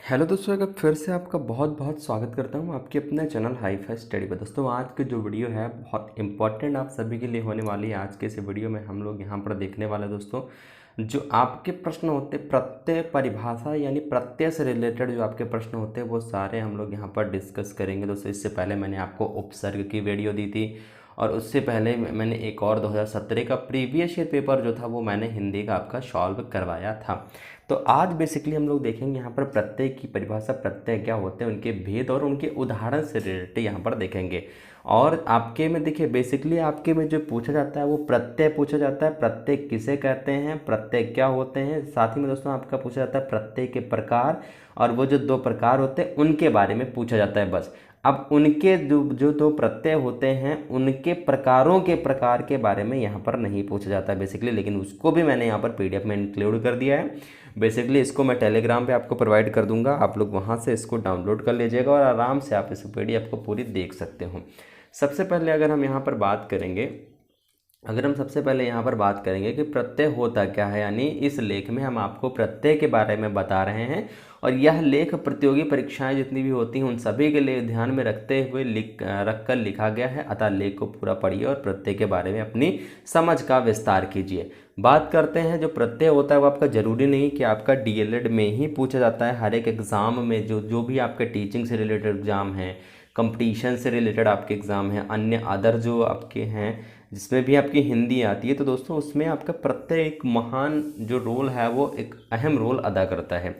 Hello दोस्तों, एक बार फिर से आपका बहुत बहुत स्वागत करता हूँ आपके अपने चैनल हाई फाई स्टडी पर। दोस्तों आज की जो वीडियो है बहुत इंपॉर्टेंट आप सभी के लिए होने वाली है। आज के इस वीडियो में हम लोग यहाँ पर देखने वाले दोस्तों जो आपके प्रश्न होते प्रत्यय परिभाषा यानी प्रत्यय से रिलेटेड जो आपके प्रश्न होते हैं वो सारे हम लोग यहाँ पर डिस्कस करेंगे। दोस्तों इससे पहले मैंने आपको उपसर्ग की वीडियो दी थी और उससे पहले मैंने एक और 2017 का प्रीवियस ईयर पेपर जो था वो मैंने हिंदी का आपका सॉल्व करवाया था। तो आज बेसिकली हम लोग देखेंगे यहाँ पर प्रत्यय की परिभाषा, प्रत्यय क्या होते हैं, उनके भेद और उनके उदाहरण से रिलेटेड यहाँ पर देखेंगे। और आपके में देखिए बेसिकली आपके में जो पूछा जाता है वो प्रत्यय पूछा जाता है। प्रत्यय किसे कहते हैं, प्रत्यय क्या होते हैं, साथ ही में दोस्तों आपका पूछा जाता है प्रत्यय के प्रकार और वो जो दो प्रकार होते हैं उनके बारे में पूछा जाता है बस। अब उनके जो दो प्रत्यय होते हैं उनके प्रकारों के प्रकार के बारे में यहाँ पर नहीं पूछा जाता है बेसिकली, लेकिन उसको भी मैंने यहाँ पर पीडीएफ में इंक्लूड कर दिया है। बेसिकली इसको मैं टेलीग्राम पे आपको प्रोवाइड कर दूंगा, आप लोग वहाँ से इसको डाउनलोड कर लीजिएगा और आराम से आप इस पीडीएफ को पूरी देख सकते हो। सबसे पहले अगर हम यहाँ पर बात करेंगे कि प्रत्यय होता क्या है, यानी इस लेख में हम आपको प्रत्यय के बारे में बता रहे हैं और यह लेख प्रतियोगी परीक्षाएं जितनी भी होती हैं उन सभी के लिए ध्यान में रखते हुए रखकर लिखा गया है। अतः लेख को पूरा पढ़िए और प्रत्यय के बारे में अपनी समझ का विस्तार कीजिए। बात करते हैं जो प्रत्यय होता है वो आपका ज़रूरी नहीं कि आपका डीएलएड में ही पूछा जाता है। हर एक एग्ज़ाम में जो भी आपके टीचिंग से रिलेटेड एग्ज़ाम हैं, कंपटीशन से रिलेटेड आपके एग्ज़ाम हैं, अन्य अदर जो आपके हैं जिसमें भी आपकी हिंदी आती है, तो दोस्तों उसमें आपका प्रत्यय एक महान जो रोल है वो एक अहम रोल अदा करता है।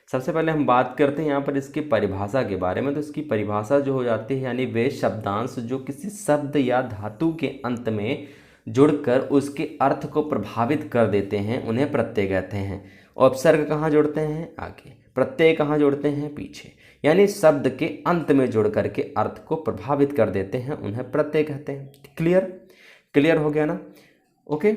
सबसे पहले हम बात करते हैं यहाँ पर इसकी परिभाषा के बारे में। तो इसकी परिभाषा जो हो जाती है यानी वे शब्दांश जो किसी शब्द या धातु के अंत में जुड़कर उसके अर्थ को प्रभावित कर देते हैं उन्हें प्रत्यय कहते हैं। उपसर्ग कहाँ जोड़ते हैं? आगे। प्रत्यय कहाँ जोड़ते हैं? पीछे। यानी शब्द के अंत में जुड़ करके अर्थ को प्रभावित कर देते हैं उन्हें प्रत्यय कहते हैं। क्लियर हो गया ना? ओके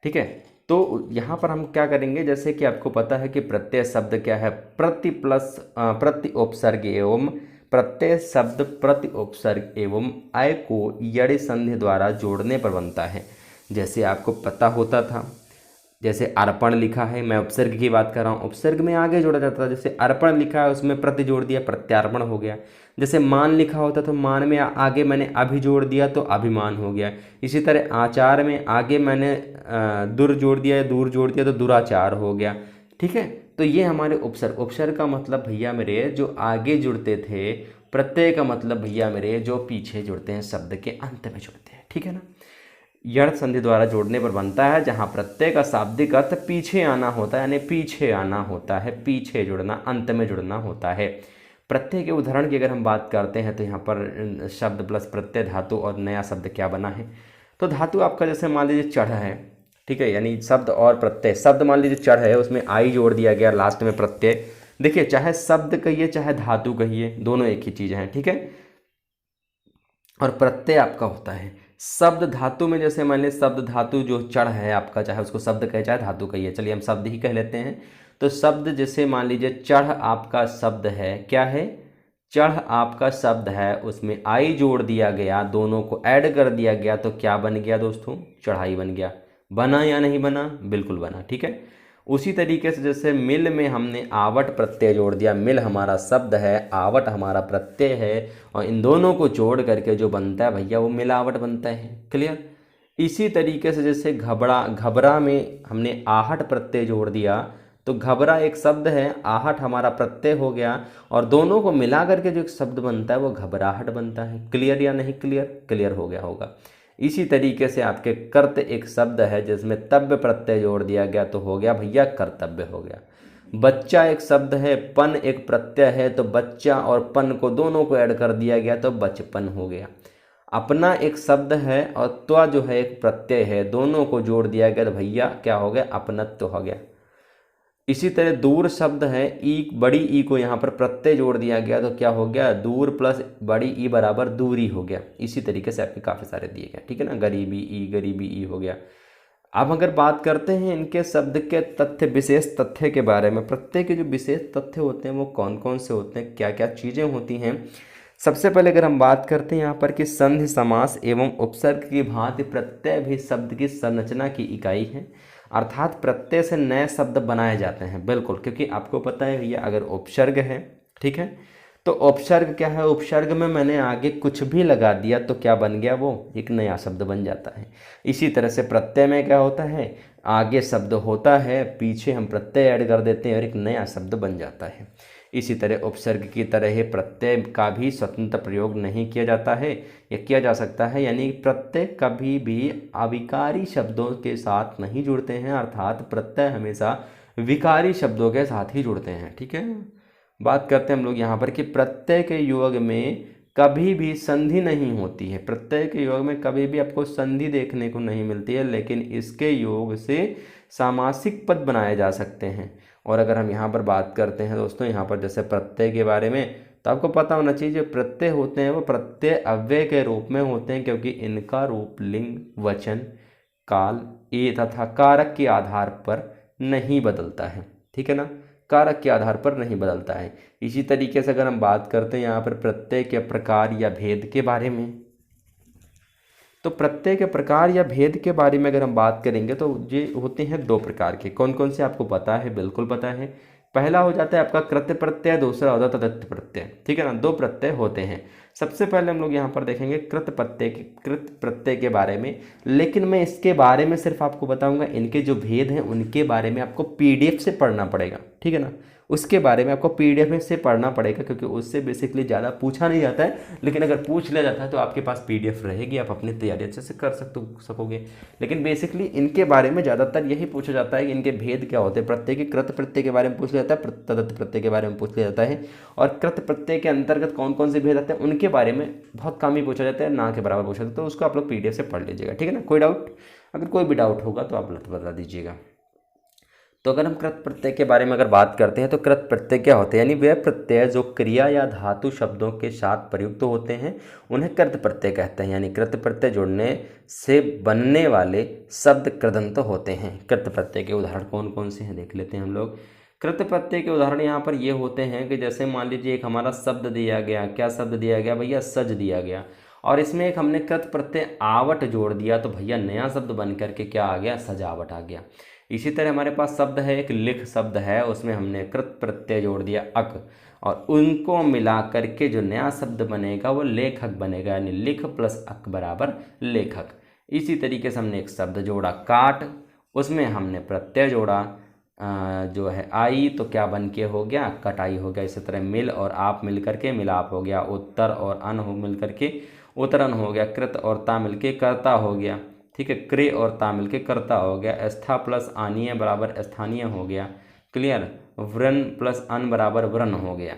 ठीक है। तो यहाँ पर हम क्या करेंगे, जैसे कि आपको पता है कि प्रत्यय शब्द क्या है, प्रति उपसर्ग एवं प्रत्यय शब्द प्रति उपसर्ग एवं अय को यड़ि संधि द्वारा जोड़ने पर बनता है। जैसे आपको पता होता था, जैसे अर्पण लिखा है, मैं उपसर्ग की बात कर रहा हूँ, उपसर्ग में आगे जोड़ा जाता था। जैसे अर्पण लिखा है उसमें प्रति जोड़ दिया, प्रत्यार्पण हो गया। जैसे मान लिखा होता तो मान में आगे मैंने अभि जोड़ दिया तो अभिमान हो गया। इसी तरह आचार में आगे मैंने दुर जोड़ दिया या दूर जोड़ दिया तो दुराचार हो गया। ठीक है, तो ये हमारे उपसर्ग का मतलब भैया मेरे जो आगे जुड़ते थे, प्रत्यय का मतलब भैया मेरे जो पीछे जुड़ते हैं, शब्द के अंत में जुड़ते हैं। ठीक है ना? यड़ संधि द्वारा जोड़ने पर बनता है, जहाँ प्रत्यय का शाब्दिक अर्थ पीछे आना होता है, यानी पीछे आना होता है, पीछे जुड़ना, अंत में जुड़ना होता है। प्रत्यय के उदाहरण की अगर हम बात करते हैं तो यहाँ पर शब्द प्लस प्रत्यय धातु और नया शब्द क्या बना है। तो धातु आपका जैसे मान लीजिए चढ़ है, ठीक है, यानी शब्द और प्रत्यय। शब्द मान लीजिए चढ़ है, उसमें आई जोड़ दिया गया, लास्ट में प्रत्यय। देखिए चाहे शब्द कहिए चाहे धातु कहिए, दोनों एक ही चीज़ हैं। ठीक है, और प्रत्यय आपका होता है शब्द धातु में। जैसे मान लीजिए शब्द धातु जो चढ़ है आपका, चाहे उसको शब्द कहे चाहे धातु कहिए, चलिए हम शब्द ही कह लेते हैं। तो शब्द जैसे मान लीजिए चढ़ आपका शब्द है, क्या है? चढ़ आपका शब्द है, उसमें आई जोड़ दिया गया, दोनों को ऐड कर दिया गया तो क्या बन गया दोस्तों? चढ़ाई बन गया। बना या नहीं बना? बिल्कुल बना। ठीक है, उसी तरीके से जैसे मिल में हमने आवट प्रत्यय जोड़ दिया, मिल हमारा शब्द है, आवट हमारा प्रत्यय है, और इन दोनों को जोड़ करके जो बनता है भैया वो मिलावट बनता है। क्लियर? इसी तरीके से जैसे घबरा में हमने आहट प्रत्यय जोड़ दिया, तो घबरा एक शब्द है, आहट हमारा प्रत्यय हो गया, और दोनों को मिला करके जो एक शब्द बनता है वो घबराहट बनता है। क्लियर या नहीं क्लियर? क्लियर हो गया होगा। इसी तरीके से आपके कर्त एक शब्द है जिसमें तव्य प्रत्यय जोड़ दिया गया तो हो गया भैया कर्तव्य हो गया। बच्चा एक शब्द है, पन एक प्रत्यय है, तो बच्चा और पन को दोनों को ऐड कर दिया गया तो बचपन हो गया। अपना एक शब्द है और त्व जो है एक प्रत्यय है, दोनों को जोड़ दिया गया तो भैया क्या हो गया? अपनत्व हो गया। इसी तरह दूर शब्द है, ई बड़ी ई को यहाँ पर प्रत्यय जोड़ दिया गया तो क्या हो गया? दूर प्लस बड़ी ई बराबर दूरी हो गया। इसी तरीके से आपके काफ़ी सारे दिए गए। ठीक है ना? गरीबी ई हो गया। अब अगर बात करते हैं इनके शब्द के तथ्य, विशेष तथ्य के बारे में, प्रत्यय के जो विशेष तथ्य होते हैं वो कौन कौन से होते हैं, क्या क्या चीज़ें होती हैं। सबसे पहले अगर हम बात करते हैं यहाँ पर कि संधि समास एवं उपसर्ग की भांति प्रत्यय भी शब्द की संरचना की इकाई है। अर्थात प्रत्यय से नए शब्द बनाए जाते हैं, बिल्कुल, क्योंकि आपको पता है ये अगर उपसर्ग है, ठीक है, तो उपसर्ग क्या है, उपसर्ग में मैंने आगे कुछ भी लगा दिया तो क्या बन गया, वो एक नया शब्द बन जाता है। इसी तरह से प्रत्यय में क्या होता है, आगे शब्द होता है, पीछे हम प्रत्यय ऐड कर देते हैं और एक नया शब्द बन जाता है। इसी तरह उपसर्ग की तरह ही प्रत्यय का भी स्वतंत्र प्रयोग नहीं किया जाता है, या किया जा सकता है, यानी प्रत्यय कभी भी अविकारी शब्दों के साथ नहीं जुड़ते हैं, अर्थात प्रत्यय हमेशा विकारी शब्दों के साथ ही जुड़ते हैं, ठीक है। बात करते हैं हम लोग यहाँ पर कि प्रत्यय के योग में कभी भी संधि नहीं होती है, प्रत्यय के योग में कभी भी आपको संधि देखने को नहीं मिलती है, लेकिन इसके योग से सामासिक पद बनाए जा सकते हैं। और अगर हम यहाँ पर बात करते हैं दोस्तों, यहाँ पर जैसे प्रत्यय के बारे में, तो आपको पता होना चाहिए जो प्रत्यय होते हैं वो प्रत्यय अव्यय के रूप में होते हैं, क्योंकि इनका रूप लिंग, वचन, काल, ए तथा कारक के आधार पर नहीं बदलता है, ठीक है ना, कारक के आधार पर नहीं बदलता है। इसी तरीके से अगर हम बात करते हैं यहाँ पर प्रत्यय के प्रकार या भेद के बारे में, तो प्रत्यय के प्रकार या भेद के बारे में अगर हम बात करेंगे तो ये होते हैं दो प्रकार के। कौन कौन से आपको पता है, बिल्कुल पता है। पहला हो जाता है आपका कृत्य प्रत्यय, दूसरा होता है तदत्थ प्रत्यय, ठीक है ना, दो प्रत्यय होते हैं। सबसे पहले हम लोग यहाँ पर देखेंगे कृत प्रत्यय के बारे में, लेकिन मैं इसके बारे में सिर्फ आपको बताऊंगा, इनके जो भेद हैं उनके बारे में आपको पीडीएफ से पढ़ना पड़ेगा, ठीक है ना, उसके बारे में आपको पीडीएफ में से पढ़ना पड़ेगा, क्योंकि उससे बेसिकली ज़्यादा पूछा नहीं जाता है, लेकिन अगर पूछ लिया जाता है तो आपके पास पीडीएफ रहेगी, आप अपनी तैयारी अच्छे से कर सकोगे। लेकिन बेसिकली इनके बारे में ज़्यादातर यही पूछा जाता है कि इनके भेद क्या होते हैं। प्रत्यय के कृत प्रत्यय के बारे में पूछ लिया जाता है, तदत्थ प्रत्यय के बारे में पूछ लिया जाता है, और कृत प्रत्यय के अंतर्गत कौन कौन से भेद आते हैं उनके बारे में बहुत कम ही पूछा जाता है, ना के बराबर पूछा जाता है। तो उसको आप लोग पीडीएफ से पढ़ लीजिएगा, ठीक है ना। कोई डाउट, अगर कोई भी डाउट होगा तो आप बता दीजिएगा। तो अगर हम कृत प्रत्यय के बारे में अगर बात करते हैं तो कृत प्रत्यय क्या होते हैं, यानी वे प्रत्यय जो क्रिया या धातु शब्दों के साथ प्रयुक्त होते हैं उन्हें कृत प्रत्यय कहते हैं। यानी कृत प्रत्यय जोड़ने से बनने वाले शब्द कृदंत होते हैं। कृत प्रत्यय के उदाहरण कौन कौन से हैं देख लेते हैं हम लोग। कृत प्रत्यय के उदाहरण यहाँ पर ये होते हैं कि जैसे मान लीजिए एक हमारा शब्द दिया गया, क्या शब्द दिया गया भैया, सज दिया गया, और इसमें एक हमने कृत प्रत्यय आवट जोड़ दिया, तो भैया नया शब्द बन करके क्या आ गया, सजावट आ गया। इसी तरह हमारे पास शब्द है, एक लिख शब्द है, उसमें हमने कृत प्रत्यय जोड़ दिया अक, और उनको मिला करके जो नया शब्द बनेगा वो लेखक बनेगा, यानी लिख प्लस अक बराबर लेखक। इसी तरीके से हमने एक शब्द जोड़ा काट, उसमें हमने प्रत्यय जोड़ा जो है आई, तो क्या बन के हो गया, कटाई हो गया। इसी तरह मिल और आप मिल करके मिलाप हो गया, उत्तर और अन हो मिल करके उत्तरन हो गया, कृत और ता मिल के कर्ता हो गया, ठीक है, क्रे और ता मिल के कर्ता हो गया, स्था प्लस आनीय बराबर स्थानीय हो गया, क्लियर, व्रन प्लस अन बराबर व्रन हो गया,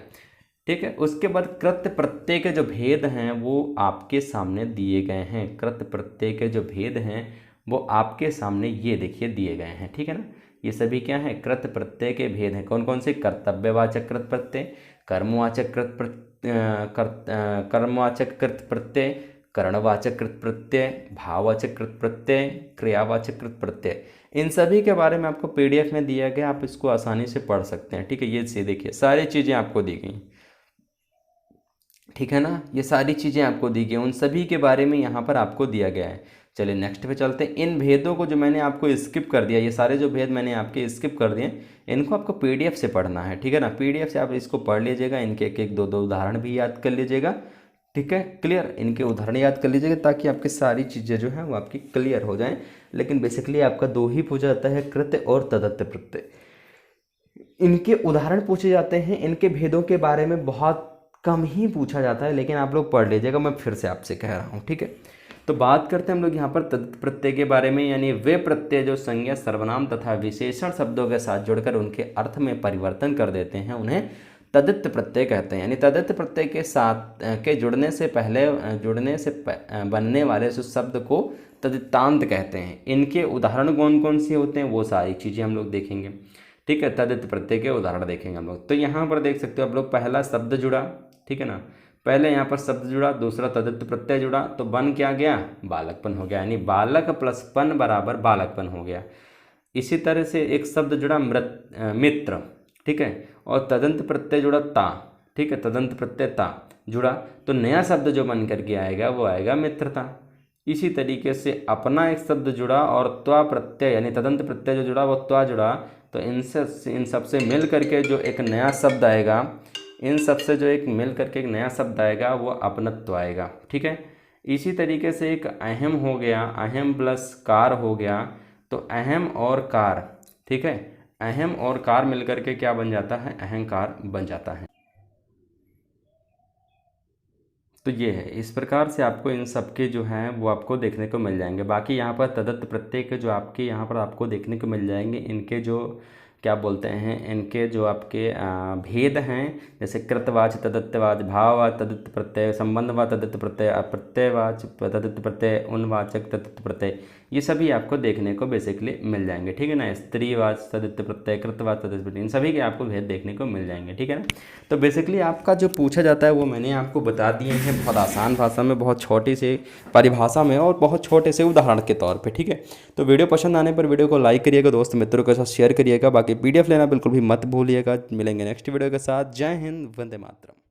ठीक है। उसके बाद कृत प्रत्यय के जो भेद हैं वो आपके सामने दिए गए हैं। कृत प्रत्यय के जो भेद हैं वो आपके सामने ये देखिए दिए गए हैं, ठीक है ना। ये सभी क्या है, कृत प्रत्यय के भेद हैं। कौन कौन से, कर्तव्यवाचक कृत प्रत्यय, कर्मवाचक कर्मवाचक कृत प्रत्यय, करणवाचक कृत प्रत्यय, भाववाचक कृत प्रत्यय, क्रियावाचक कृत प्रत्यय। इन सभी के बारे में आपको पीडीएफ में दिया गया, आप इसको आसानी से पढ़ सकते हैं, ठीक है। ये से देखिए सारी चीज़ें आपको दी गई, ठीक है ना, ये सारी चीज़ें आपको दी गई, उन सभी के बारे में यहाँ पर आपको दिया गया है। चलिए नेक्स्ट पे चलते हैं। इन भेदों को जो मैंने आपको स्किप कर दिया, ये सारे जो भेद मैंने आपके स्किप कर दिए, इनको आपको पीडीएफ से पढ़ना है, ठीक है ना। पीडीएफ से आप इसको पढ़ लीजिएगा, इनके एक एक दो दो उदाहरण भी याद कर लीजिएगा, ठीक है, क्लियर। इनके उदाहरण याद कर लीजिएगा ताकि आपकी सारी चीज़ें जो हैं वो आपकी क्लियर हो जाएं। लेकिन बेसिकली आपका दो ही पूछा जाता है, कृत्य और तदत्थ प्रत्यय। इनके उदाहरण पूछे जाते हैं, इनके भेदों के बारे में बहुत कम ही पूछा जाता है, लेकिन आप लोग पढ़ लीजिएगा, मैं फिर से आपसे कह रहा हूँ, ठीक है। तो बात करते हैं हम लोग यहाँ पर तदत्थ प्रत्यय के बारे में, यानी वे प्रत्यय जो संज्ञा, सर्वनाम तथा विशेषण शब्दों के साथ जुड़कर उनके अर्थ में परिवर्तन कर देते हैं, उन्हें तदत्थ प्रत्यय कहते हैं। यानी तदत्थ प्रत्यय के साथ के जुड़ने से बनने वाले उस शब्द को तदितांत कहते हैं। इनके उदाहरण कौन कौन से होते हैं वो सारी चीज़ें हम लोग देखेंगे, ठीक है। तदत्थ प्रत्यय के उदाहरण देखेंगे हम लोग। तो यहाँ पर देख सकते हो आप लोग, पहला शब्द जुड़ा, ठीक है ना, पहले यहाँ पर शब्द जुड़ा, दूसरा तदत्थ प्रत्यय जुड़ा, तो बन क्या गया, बालकपन हो गया, यानी बालक प्लस पन बराबर बालकपन हो गया। इसी तरह से एक शब्द जुड़ा मित्र, ठीक है, और तदंत प्रत्यय जुड़ा ता, ठीक है, तदंत प्रत्यय ता जुड़ा, तो नया शब्द जो बन करके आएगा वो आएगा मित्रता, इसी तरीके से अपना एक शब्द जुड़ा और त्वा प्रत्यय यानी तदंत प्रत्यय जो जुड़ा वो त्वा जुड़ा, तो इन सब से मिल करके जो एक नया शब्द आएगा, इन सब से जो एक मिल करके एक नया शब्द आएगा वो अपनत्व आएगा। ठीक है, इसी तरीके से एक अहम हो गया, अहम प्लस कार हो गया, तो अहम और कार, ठीक है, अहम और कार मिल करके क्या बन जाता है, अहंकार बन जाता है। तो ये है, इस प्रकार से आपको इन सब के जो हैं वो आपको देखने को मिल जाएंगे। बाकी यहाँ पर तदत्त प्रत्यय के जो आपके यहाँ पर आपको देखने को मिल जाएंगे, इनके जो क्या बोलते हैं, इनके जो आपके भेद हैं, जैसे कृतवाच तदत्तवाच, भाववाच तदत्त प्रत्यय, संबंधवाच तदत्त प्रत्यय, अप्रत्ययवाच तदत्त प्रत्यय, उनवाचक तदत्त प्रत्यय, ये सभी आपको देखने को बेसिकली मिल जाएंगे। ठीक है ना, स्त्रीवाच तदत्त प्रत्यय, कृतवाच तदत्त प्रत्यय, इन सभी के आपको भेद देखने को मिल जाएंगे। ठीक है ना, तो बेसिकली आपका जो पूछा जाता है वो मैंने आपको बता दिए हैं बहुत आसान भाषा में, बहुत छोटी सी परिभाषा में और बहुत छोटे से उदाहरण के तौर पे। ठीक है, तो वीडियो पसंद आने पर वीडियो को लाइक करिएगा, दोस्त मित्रों के साथ शेयर करिएगा, बाकी पीडीएफ लेना बिल्कुल भी मत भूलिएगा। मिलेंगे नेक्स्ट वीडियो के साथ। जय हिंद, वंदे मातरम।